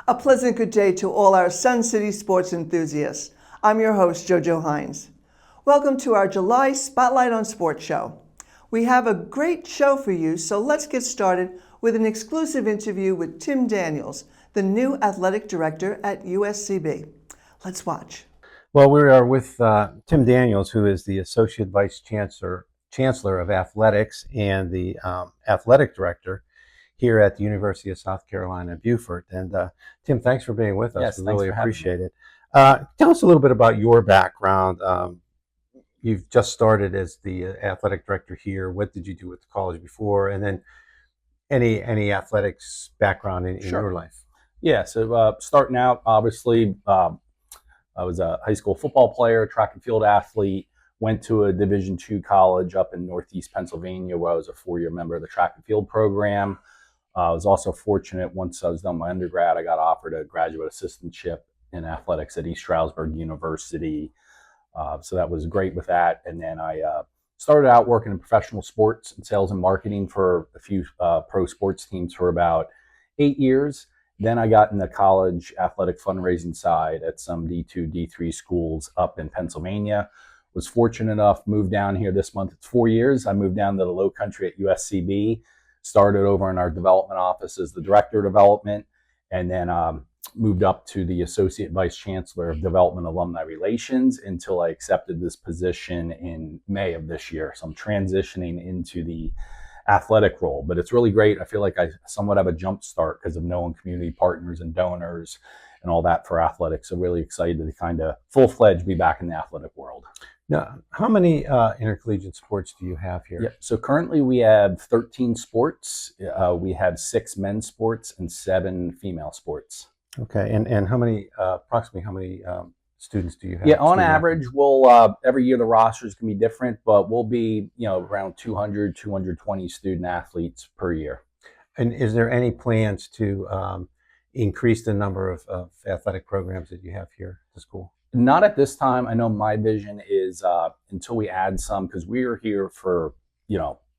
A pleasant good day to all our Sun City sports enthusiasts. I'm your host, JoJo Hines. Welcome to our July Spotlight on Sports show. We have a great show for you, so let's get started with an exclusive interview with Tim Daniels, the new athletic director at USCB. Let's watch. Well, we are with Tim Daniels, who is the Associate Vice Chancellor of Athletics and the Athletic Director here at the University of South Carolina, Beaufort. And Tim, thanks for being with us. Yes, we thanks really for having appreciate it. Tell us a little bit about your background. You've just started as the Athletic Director here. What did you do at the college before? And then any athletics background in your life? Yeah, so starting out, obviously, I was a high school football player, track and field athlete, went to a Division II college up in Northeast Pennsylvania where I was a 4-year member of the track and field program. I was also fortunate, once I was done my undergrad, I got offered a graduate assistantship in athletics at East Stroudsburg University. So that was great with that. And then I started out working in professional sports and sales and marketing for a few pro sports teams for about 8 years. Then I got in the college athletic fundraising side at some D2, D3 schools up in Pennsylvania. Was fortunate enough, moved down here this month. It's 4 years. I moved down to the Low Country at USCB, started over in our development office as the Director of Development, and then moved up to the Associate Vice Chancellor of Development Alumni Relations until I accepted this position in May of this year. So I'm transitioning into the athletic role, but it's really great. I feel like I somewhat have a jump start because of knowing community partners and donors and all that for athletics. So really excited to kind of full-fledged be back in the athletic world. Now, how many intercollegiate sports do you have here? Yeah, so currently we have 13 sports. We have 6 men's sports and 7 female sports. Okay, and how many, approximately how many students do you have? Yeah, on average, we'll every year the rosters can be different, but we'll be around 200, 220 student athletes per year. And is there any plans to increase the number of athletic programs that you have here at the school? Not at this time. I know my vision is until we add some, because we are here for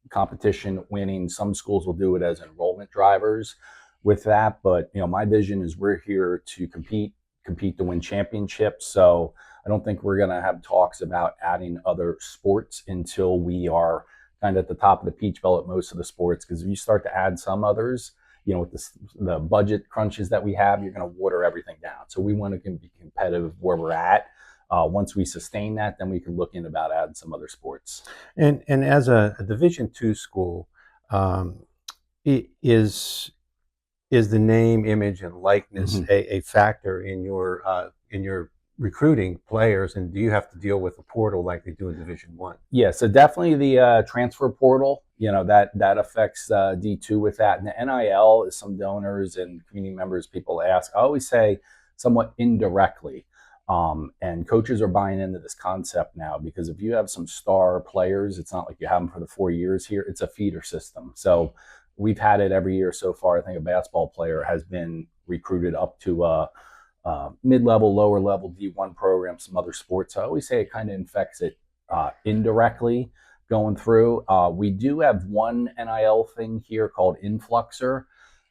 competition winning. Some schools will do it as enrollment drivers with that, but my vision is we're here to compete to win championships. So I don't think we're going to have talks about adding other sports until we are kind of at the top of the peach belt at most of the sports, because if you start to add some others, with the budget crunches that we have, you're going to water everything down. So we want to be competitive where we're at. Once we sustain that, then we can look in about adding some other sports. And as a Division II school, is the name, image, and likeness a factor in your recruiting players? And do you have to deal with a portal like they do in Division I? Yeah, so definitely the transfer portal. That affects D2 with that. And the NIL is some donors and community members. People ask. I always say somewhat indirectly. And coaches are buying into this concept now, because if you have some star players, it's not like you have them for the 4 years here. It's a feeder system. So we've had it every year so far. I think a basketball player has been recruited up to a mid-level, lower-level D1 program, some other sports. So I always say it kind of infects it indirectly going through. We do have one NIL thing here called Influxer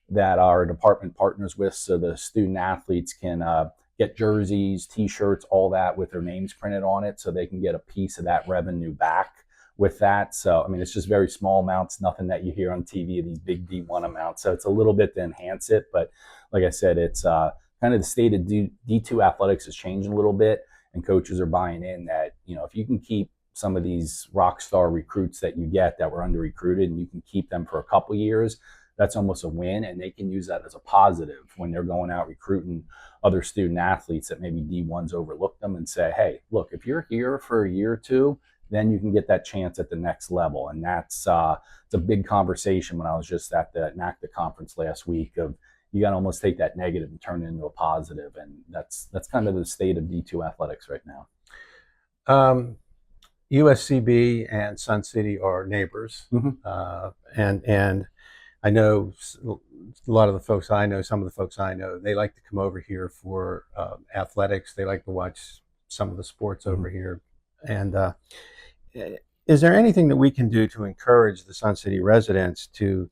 that our department partners with, so the student athletes can get jerseys, T-shirts, all that with their names printed on it, so they can get a piece of that revenue back with that. So, I mean, it's just very small amounts, nothing that you hear on TV, these big D1 amounts. So it's a little bit to enhance it. But like I said, it's kind of the state of D2 athletics is changing a little bit, and coaches are buying in that, if you can keep some of these rock star recruits that you get that were under recruited, and you can keep them for a couple years, that's almost a win. And they can use that as a positive when they're going out recruiting other student athletes that maybe D1s overlooked them, and say, hey, look, if you're here for a year or two, then you can get that chance at the next level. And that's it's a big conversation when I was just at the NACDA conference last week of, you got to almost take that negative and turn it into a positive. And that's kind of the state of D2 athletics right now. USCB and Sun City are neighbors. And I know a lot of the folks I know, some of the folks I know, they like to come over here for athletics. They like to watch some of the sports over here. And is there anything that we can do to encourage the Sun City residents to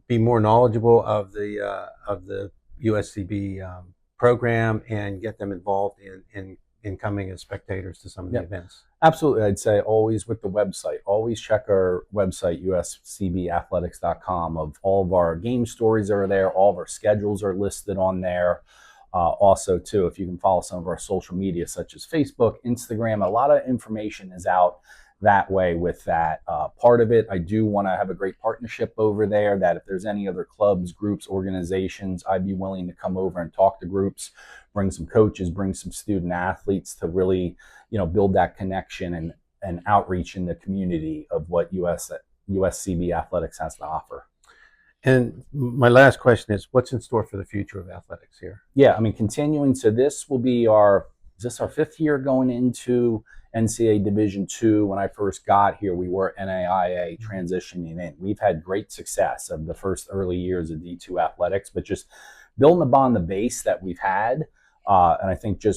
be more knowledgeable of the USCB program and get them involved in coming as spectators to some of the events? Absolutely. I'd say always with the website, always check our website, uscbathletics.com. Of all of our game stories are there. All of our schedules are listed on there. Also, too, if you can follow some of our social media, such as Facebook, Instagram, a lot of information is out that way with that part of it. I do want to have a great partnership over there, that if there's any other clubs, groups, organizations, I'd be willing to come over and talk to groups, bring some coaches, bring some student athletes to really, build that connection and outreach in the community of what USCB athletics has to offer. And my last question is, what's in store for the future of athletics here? Yeah, I mean, continuing. So this will be our 5th year going into NCAA Division II. When I first got here, we were NAIA transitioning in. We've had great success of the first early years of D2 athletics, but just building upon the base that we've had. And I think I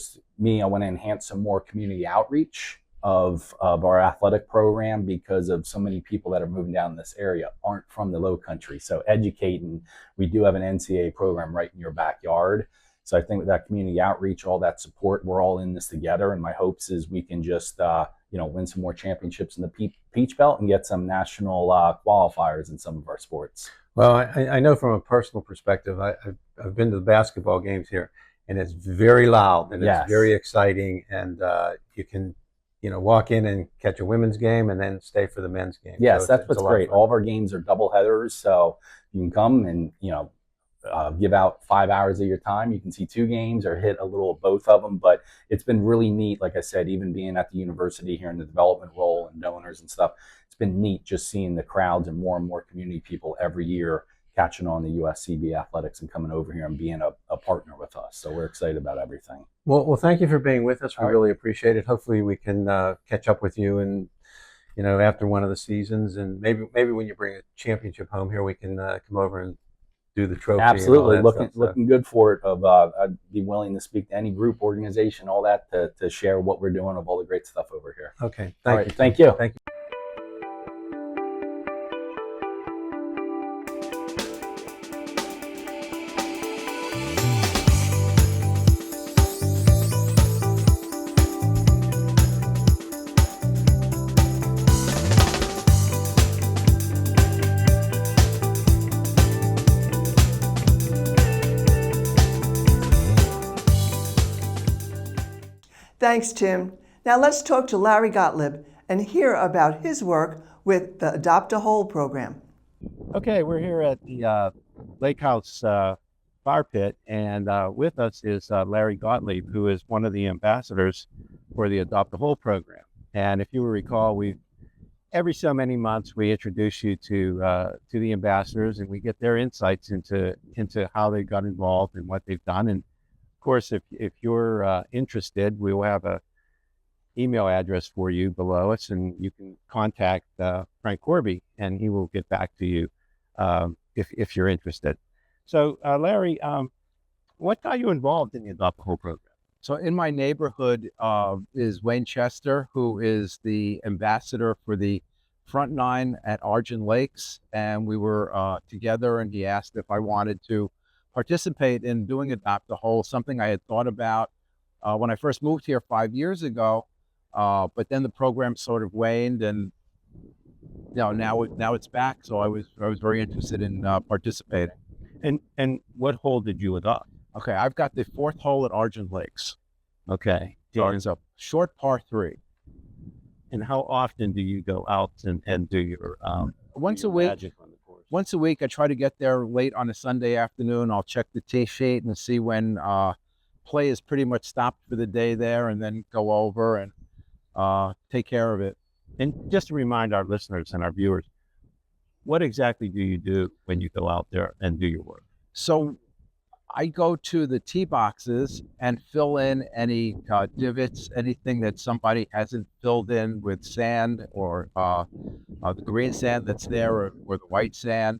want to enhance some more community outreach of our athletic program, because of so many people that are moving down this area aren't from the Low Country. So educating, we do have an NCAA program right in your backyard. So I think with that community outreach, all that support, we're all in this together. And my hopes is we can just, win some more championships in the Peach Belt and get some national qualifiers in some of our sports. Well, I know from a personal perspective, I've been to the basketball games here, and it's very loud and it's very exciting. And you can, walk in and catch a women's game and then stay for the men's game. Yes, so that's what's great. All of our games are double headers, so you can come and, give out 5 hours of your time. You can see 2 games or hit a little of both of them, but it's been really neat. Like I said, even being at the university here in the development role and donors and stuff, it's been neat just seeing the crowds and more community people every year catching on the USCB athletics and coming over here and being a partner with us. So we're excited about everything. Well, thank you for being with us. We really appreciate it. Hopefully we can catch up with you and, after one of the seasons, and maybe when you bring a championship home here, we can come over and do the trophy. Absolutely. Looking good for it. I'd be willing to speak to any group, organization, all that to share what we're doing of all the great stuff over here. Okay. Thank you. Thank you. Thank you. Thanks, Tim. Now let's talk to Larry Gottlieb and hear about his work with the Adopt a Hole program. Okay, we're here at the Lake House Fire Pit, and with us is Larry Gottlieb, who is one of the ambassadors for the Adopt a Hole program. And if you will recall, every so many months we introduce you to the ambassadors, and we get their insights into how they got involved and what they've done. And of course, if you're interested, we will have a email address for you below us, and you can contact Frank Corby, and he will get back to you if you're interested. So, Larry, what got you involved in the Adopt a Hole program? So in my neighborhood is Wayne Chester, who is the ambassador for the Front Nine at Argent Lakes, and we were together, and he asked if I wanted to participate in doing Adopt a Hole, something I had thought about when I first moved here 5 years ago, but then the program sort of waned, and now it's back. So I was very interested in participating. And what hole did you adopt? Okay, I've got the 4th hole at Argent Lakes. Okay, It's a short par 3. And how often do you go out and do your once your a week? magic on the course? Once a week, I try to get there late on a Sunday afternoon. I'll check the tee sheet and see when play is pretty much stopped for the day there, and then go over and take care of it. And just to remind our listeners and our viewers, what exactly do you do when you go out there and do your work? So I go to the tee boxes and fill in any divots, anything that somebody hasn't filled in with sand, or the green sand that's there, or the white sand.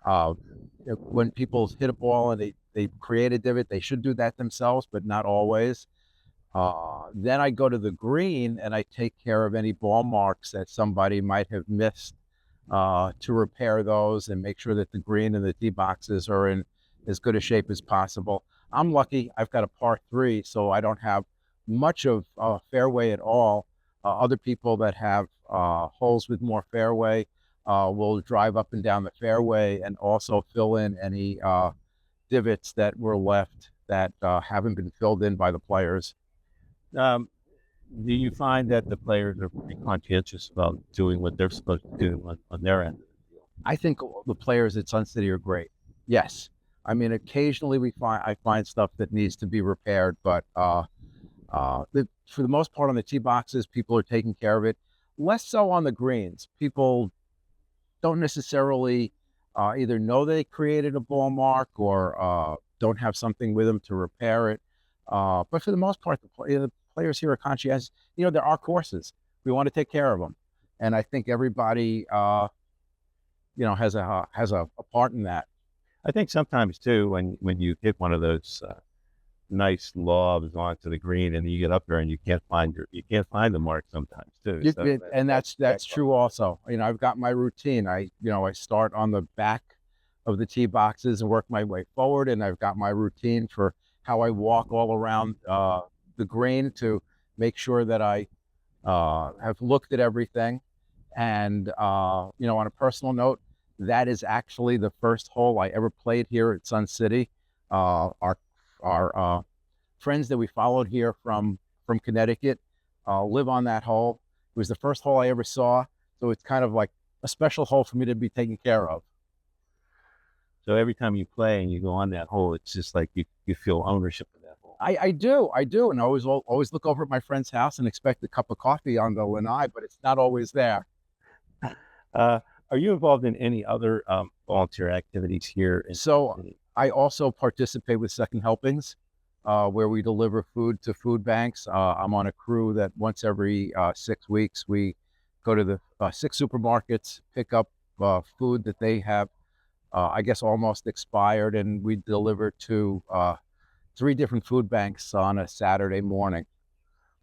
When people hit a ball and they create a divot, they should do that themselves, but not always. Then I go to the green and I take care of any ball marks that somebody might have missed, to repair those and make sure that the green and the tee boxes are in as good a shape as possible. I'm lucky. I've got a par 3, so I don't have much of fairway at all. Other people that have holes with more fairway will drive up and down the fairway and also fill in any divots that were left that haven't been filled in by the players. Um, do you find that the players are pretty conscientious about doing what they're supposed to do on their end? I think the players at Sun City are great. Yes. I mean, occasionally I find stuff that needs to be repaired, but for the most part on the tee boxes, people are taking care of it. Less so on the greens. People don't necessarily either know they created a ball mark or don't have something with them to repair it. But for the most part, the players here are conscientious. There are courses. We want to take care of them. And I think everybody, has a part in that. I think sometimes too, when you hit one of those nice lobs onto the green and you get up there and you can't find the mark sometimes too. That's true also. I've got my routine. I start on the back of the tee boxes and work my way forward, and I've got my routine for how I walk all around the green to make sure that I have looked at everything. And on a personal note, that is actually the first hole I ever played here at Sun City. Our friends that we followed here from Connecticut live on that hole. It was the first hole I ever saw, so it's kind of like a special hole for me to be taken care of. So every time you play and you go on that hole, it's just like you feel ownership of that hole. I do, and I always look over at my friend's house and expect a cup of coffee on the lanai, but it's not always there. Are you involved in any other volunteer activities here? So I also participate with Second Helpings, where we deliver food to food banks. I'm on a crew that once every 6 weeks, we go to the 6 supermarkets, pick up food that they have, I guess, almost expired, and we deliver to 3 different food banks on a Saturday morning.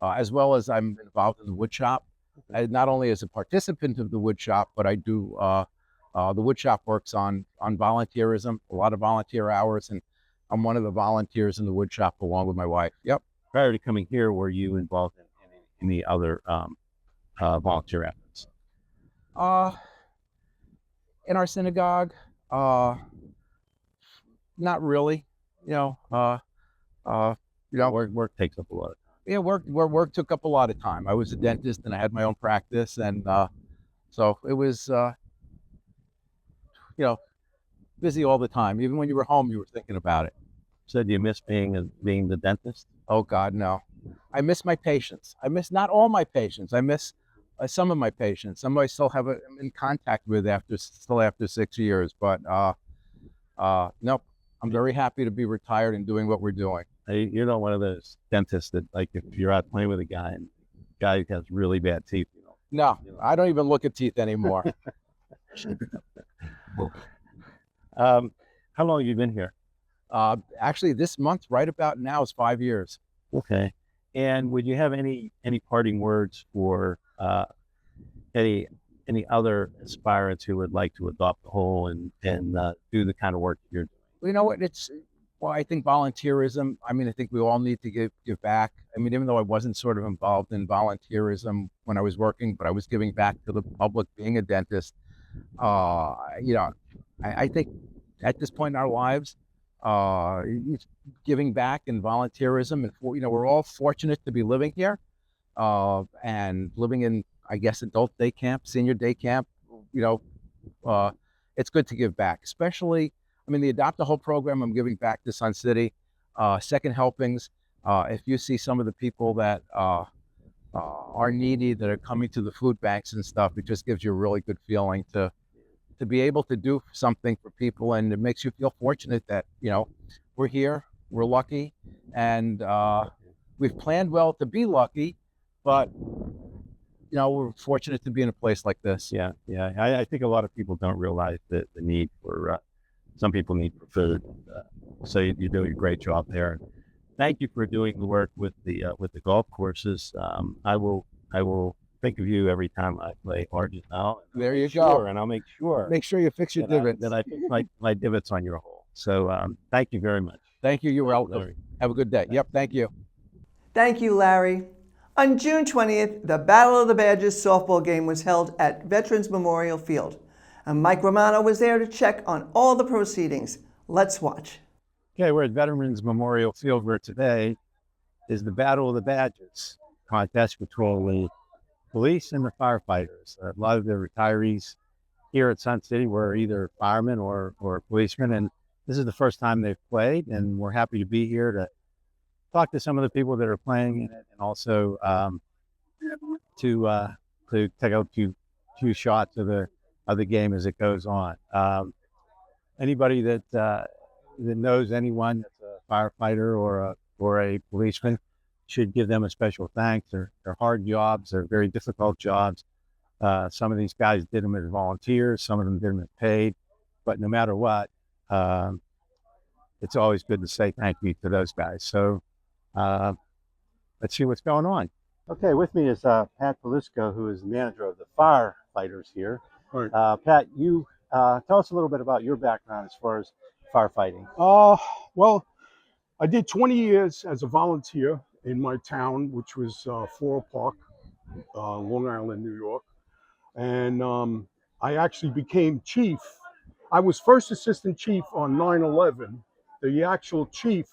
As well as I'm involved in the wood shop. Not only as a participant of the wood shop, but I do the wood shop works on volunteerism, a lot of volunteer hours, and I'm one of the volunteers in the wood shop along with my wife. Yep. Prior to coming here, were you involved in any other volunteer efforts? In our synagogue, not really. Work takes up a lot of time. Yeah, work took up a lot of time. I was a dentist and I had my own practice, and so it was busy all the time. Even when you were home, you were thinking about it. So do you miss being the dentist? Oh God, no. I miss my patients. I miss not all my patients. I miss some of my patients. Some I still have in contact with after 6 years. But nope. I'm very happy to be retired and doing what we're doing. You're not one of those dentists that, like, if you're out playing with a guy and the guy has really bad teeth, No, I don't even look at teeth anymore. How long have you been here? Actually, this month, right about now, is 5 years. Okay. And would you have any parting words for any other aspirants who would like to adopt the hole and do the kind of work that you're doing? You know what? I think volunteerism, I think we all need to give back. Even though I wasn't sort of involved in volunteerism when I was working, but I was giving back to the public being a dentist. I think at this point in our lives, giving back and volunteerism, and we're all fortunate to be living here and living in, I guess, adult day camp, senior day camp. It's good to give back, especially, the Adopt a Hole program, I'm giving back to Sun City. Second Helpings, if you see some of the people that are needy, that are coming to the food banks and stuff, it just gives you a really good feeling to be able to do something for people, and it makes you feel fortunate that we're here, we're lucky, and we've planned well to be lucky, but we're fortunate to be in a place like this. Yeah. I think a lot of people don't realize the need for. Some people need for food, so you're doing a great job there. Thank you for doing the work with the golf courses. I will think of you every time I play Argent now. There you go. And I'll make sure you fix your divots. That I fix my divots on your hole. So thank you very much. Thank you. You're welcome. Larry. Have a good day. Yep. Thank you. Thank you, Larry. On June 20th, the Battle of the Badges softball game was held at Veterans Memorial Field. And Mike Romano was there to check on all the proceedings. Let's watch. Okay, we're at Veterans Memorial Field where today is the Battle of the Badges contest between the police and the firefighters. A lot of the retirees here at Sun City were either firemen or policemen, and this is the first time they've played, and we're happy to be here to talk to some of the people that are playing in it, and also to take out two shots of the game as it goes on. Anybody that knows anyone that's a firefighter or a policeman should give them a special thanks. They're hard jobs. They're very difficult jobs. Some of these guys did them as volunteers. Some of them did them as paid. But no matter what, it's always good to say thank you to those guys. So let's see what's going on. Okay, with me is Pat Pelusco, who is the manager of the firefighters here. Right. Pat, you tell us a little bit about your background as far as firefighting. Well, I did 20 years as a volunteer in my town, which was Floral Park, Long Island, New York. And I actually became chief. I was first assistant chief on 9/11. The actual chief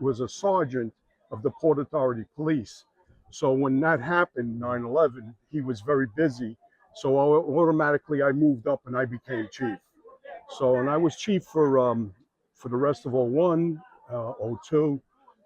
was a sergeant of the Port Authority Police. So when that happened, 9/11, he was very busy. So automatically I moved up and I became chief. So, and I was chief for the rest of 01, 02,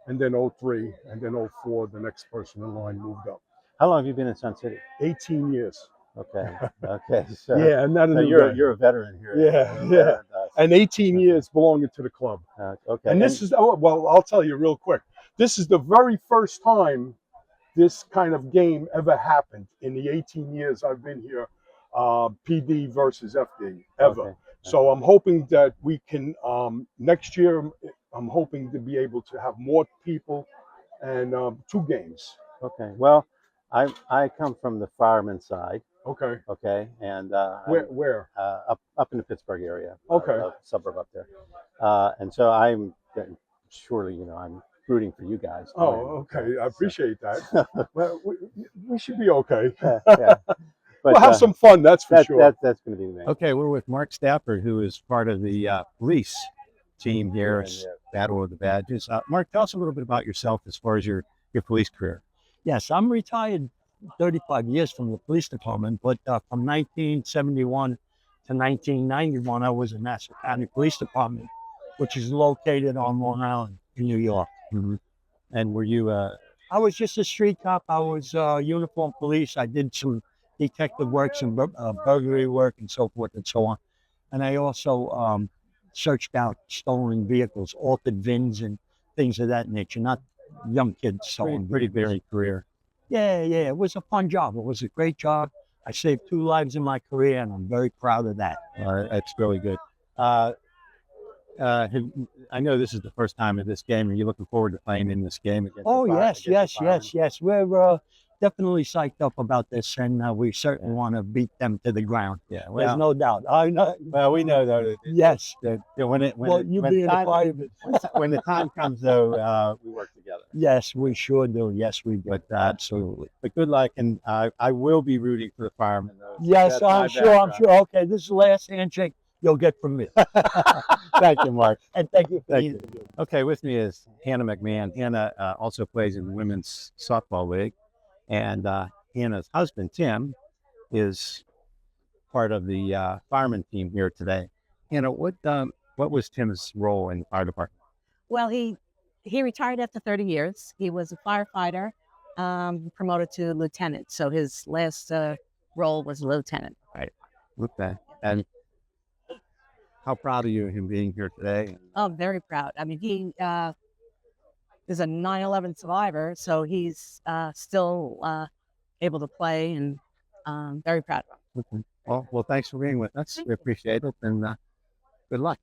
and then 03, and then 04, the next person in line moved up. How long have you been in Sun City? 18 years. Okay. Okay. So, Yeah, and that so is you're a veteran here. Yeah, You're a veteran, and 18 years belonging to the club. okay. And this is, well, I'll tell you real quick. This is the very first time this kind of game ever happened in the 18 years I've been here, PD versus FD, ever. Okay. So I'm hoping that we can, next year, I'm hoping to be able to have more people and 2 games. Okay. Well, I come from the fireman side. Okay. Okay. And Where? up in the Pittsburgh area. Okay. A suburb up there. And so I'm surely, I'm rooting for you guys. Oh, okay. I appreciate that. Well, we should be okay. Yeah. But, We'll have some fun, that's for sure. That's going to be the main. Okay, we're with Mark Stafford, who is part of the police team here at Battle of the Badges. Mark, tell us a little bit about yourself as far as your police career. Yes, I'm retired 35 years from the police department, but from 1971 to 1991, I was in Nassau County Police Department, which is located on Long Island in New York. Mm-hmm. And were you? I was just a street cop. I was uniformed police. I did some detective work, some burglary work, and so forth and so on. And I also searched out stolen vehicles, altered VINs, and things of that nature. Not young kids stolen. Pretty varied career. Yeah. It was a fun job. It was a great job. I saved 2 lives in my career, and I'm very proud of that. That's really good. I know this is the first time in this game. Are you looking forward to playing in this game against? Oh, yes. We're definitely psyched up about this, and we certainly want to beat them to the ground. Yeah, there's no doubt. I know. Well, we know though. Yes. When the time comes, though, we work together. Yes, we sure do. Yes, we do. But, absolutely. But good luck, and I will be rooting for the firemen. Though. Yes, I'm sure. Okay, this is the last handshake you'll get from me. Thank you, Mark. And thank you. Okay, with me is Hannah McMahon. Hannah also plays in the Women's Softball League. And Hannah's husband, Tim, is part of the fireman team here today. Hannah, what was Tim's role in the fire department? Well, he retired after 30 years. He was a firefighter, promoted to lieutenant. So his last role was lieutenant. Right. Okay. And how proud are you of him being here today? Oh, very proud. I mean, he is a 9/11 survivor, so he's still able to play, and very proud of him. Okay. Well, thanks for being with us. We appreciate it, and good luck.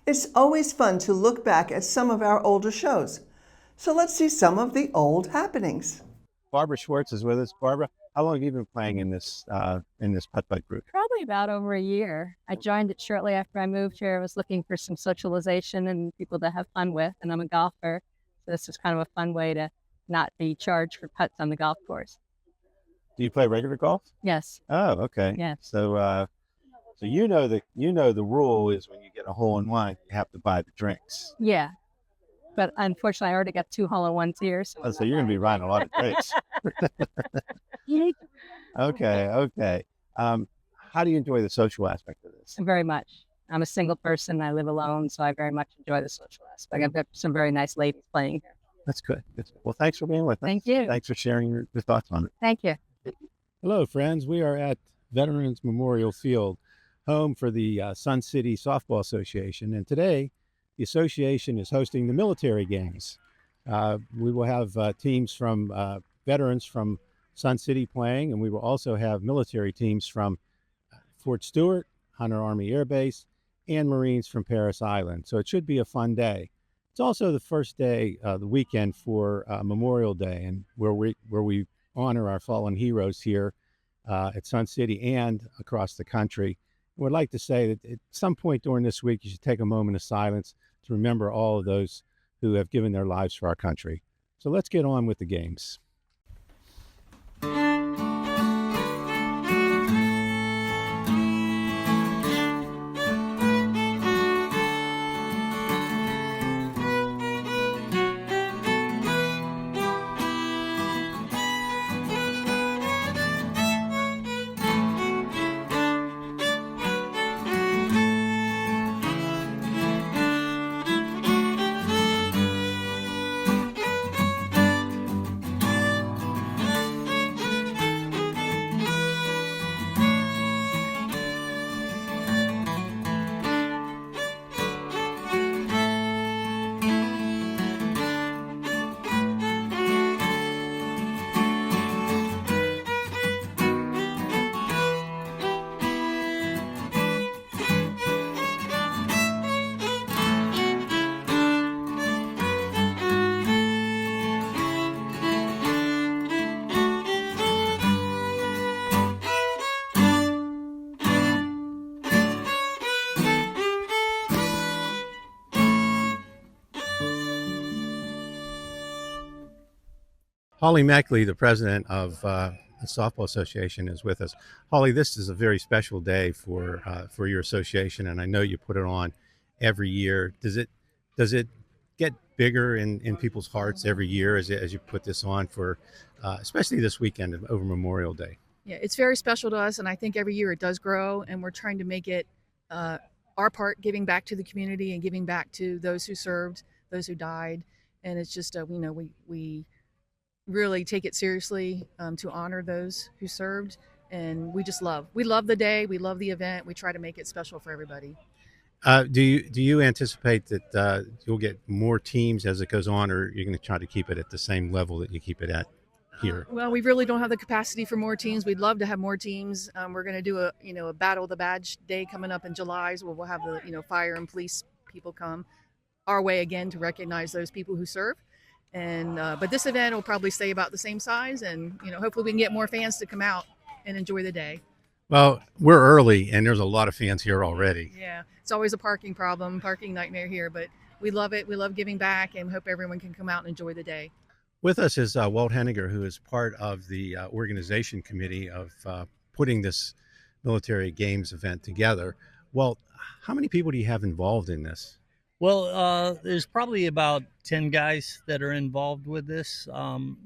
It's always fun to look back at some of our older shows. So let's see some of the old happenings. Barbara Schwartz is with us. Barbara, how long have you been playing in this putt-putt group? Probably about over a year. I joined it shortly after I moved here. I was looking for some socialization and people to have fun with, and I'm a golfer. So this was kind of a fun way to not be charged for putts on the golf course. Do you play regular golf? Yes. Oh, okay. Yeah. So you know the rule is when you get a hole in one, you have to buy the drinks. Yeah. But unfortunately, I already got 2 hole-in-ones here. So you're going to be riding a lot of drinks. Okay. How do you enjoy the social aspect of this? Very much. I'm a single person. I live alone, so I very much enjoy the social aspect. I've got some very nice ladies playing here. That's good. Well, thanks for being with us. Thank you. Thanks for sharing your thoughts on it. Thank you. Hello, friends. We are at Veterans Memorial Field, home for the Sun City Softball Association. And today, the association is hosting the military games. We will have teams from veterans from Sun City playing, and we will also have military teams from Fort Stewart, Hunter Army Air Base, and Marines from Parris Island. So it should be a fun day. It's also the first day, the weekend for Memorial Day, and where we honor our fallen heroes here at Sun City and across the country. I would like to say that at some point during this week, you should take a moment of silence to remember all of those who have given their lives for our country. So let's get on with the games. Holly Meckley, the president of the Softball Association, is with us. Holly, this is a very special day for your association, and I know you put it on every year. Does it get bigger in people's hearts every year as you put this on for, especially this weekend over Memorial Day? Yeah, it's very special to us, and I think every year it does grow, and we're trying to make it our part, giving back to the community and giving back to those who served, those who died, and it's just we really take it seriously to honor those who served, and we love the day, we love the event, we try to make it special for everybody. Do you anticipate that you'll get more teams as it goes on, or you're going to try to keep it at the same level that you keep it at here? Well, we really don't have the capacity for more teams. We'd love to have more teams. We're going to do a Battle of the Badge Day coming up in July, where we'll have the fire and police people come our way again to recognize those people who serve. And but this event will probably stay about the same size, and hopefully we can get more fans to come out and enjoy the day. Well, we're early, and there's a lot of fans here already. Yeah, it's always a parking nightmare here, but we love it. We love giving back, and hope everyone can come out and enjoy the day. With us is Walt Henniger, who is part of the organization committee of putting this military games event together. Walt, how many people do you have involved in this? Well, there's probably about 10 guys that are involved with this.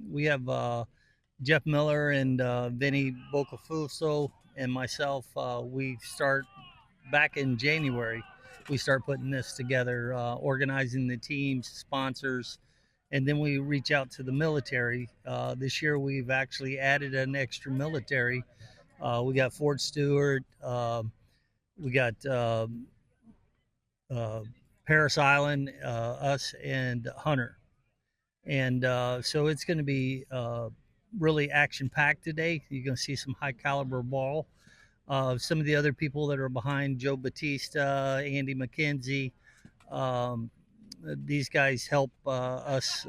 We have Jeff Miller and Vinny Bocafuso and myself. We start back in January. We start putting this together, organizing the teams, sponsors, and then we reach out to the military. This year we've actually added an extra military. We got Fort Stewart. We got Parris Island, us, and Hunter. And so it's going to be really action-packed today. You're going to see some high-caliber ball. Some of the other people that are behind, Joe Batista, Andy McKenzie, Um, these guys help us,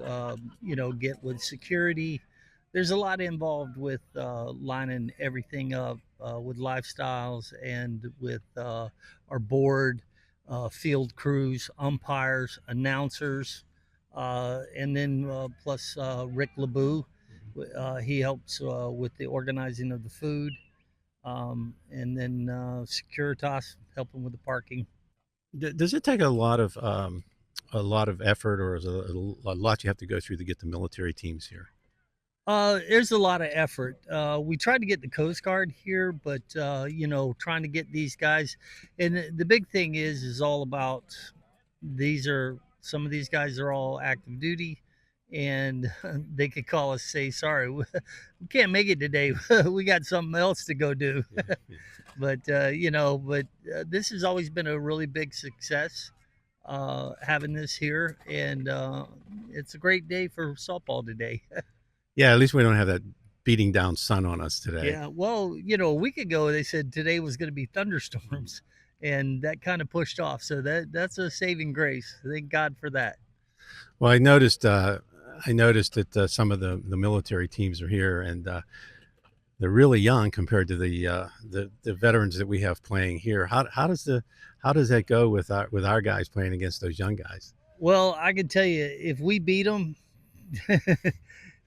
get with security. There's a lot involved with lining everything up with lifestyles and with our board, field crews, umpires, announcers, and then plus Rick LeBou. He helps with the organizing of the food, and then Securitas helping with the parking. Does it take a lot of effort, or is it a lot you have to go through to get the military teams here? There's a lot of effort. We tried to get the Coast Guard here, but trying to get these guys, and the big thing is all about some of these guys are all active duty, and they could call us, say, sorry, we can't make it today. We got something else to go do. But this has always been a really big success, having this here, and it's a great day for softball today. Yeah, at least we don't have that beating down sun on us today. Yeah, well, a week ago they said today was going to be thunderstorms, and that kind of pushed off. So that's a saving grace. Thank God for that. Well, I noticed that some of the military teams are here, and they're really young compared to the veterans that we have playing here. How does that go with our guys playing against those young guys? Well, I can tell you, if we beat them,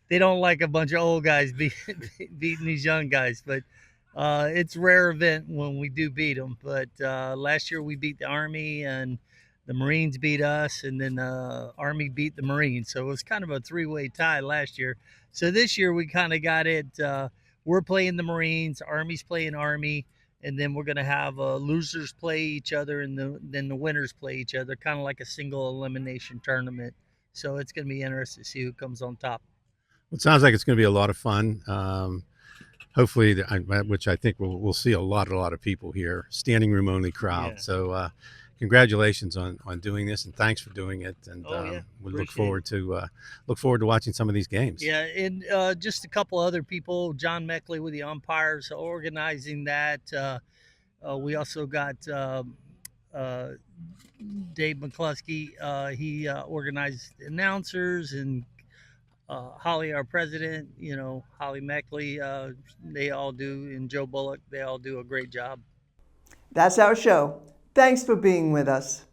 they don't like a bunch of old guys beating these young guys. But it's a rare event when we do beat them. But last year we beat the Army, and the Marines beat us, and then the Army beat the Marines. So it was kind of a three-way tie last year. So this year we kind of got it. We're playing the Marines, Army's playing Army, and then we're going to have losers play each other, and then the winners play each other, kind of like a single elimination tournament. So it's going to be interesting to see who comes on top. It sounds like it's going to be a lot of fun. Hopefully, which I think we'll see a lot of people here, standing room only crowd. Yeah. So congratulations on doing this, and thanks for doing it. And we look forward to watching some of these games. Yeah, and just a couple other people, John Meckley with the umpires organizing that. We also got Dave McCluskey. He organized announcers, and Holly, our president, Holly Meckley, they all do, and Joe Bullock, they all do a great job. That's our show. Thanks for being with us.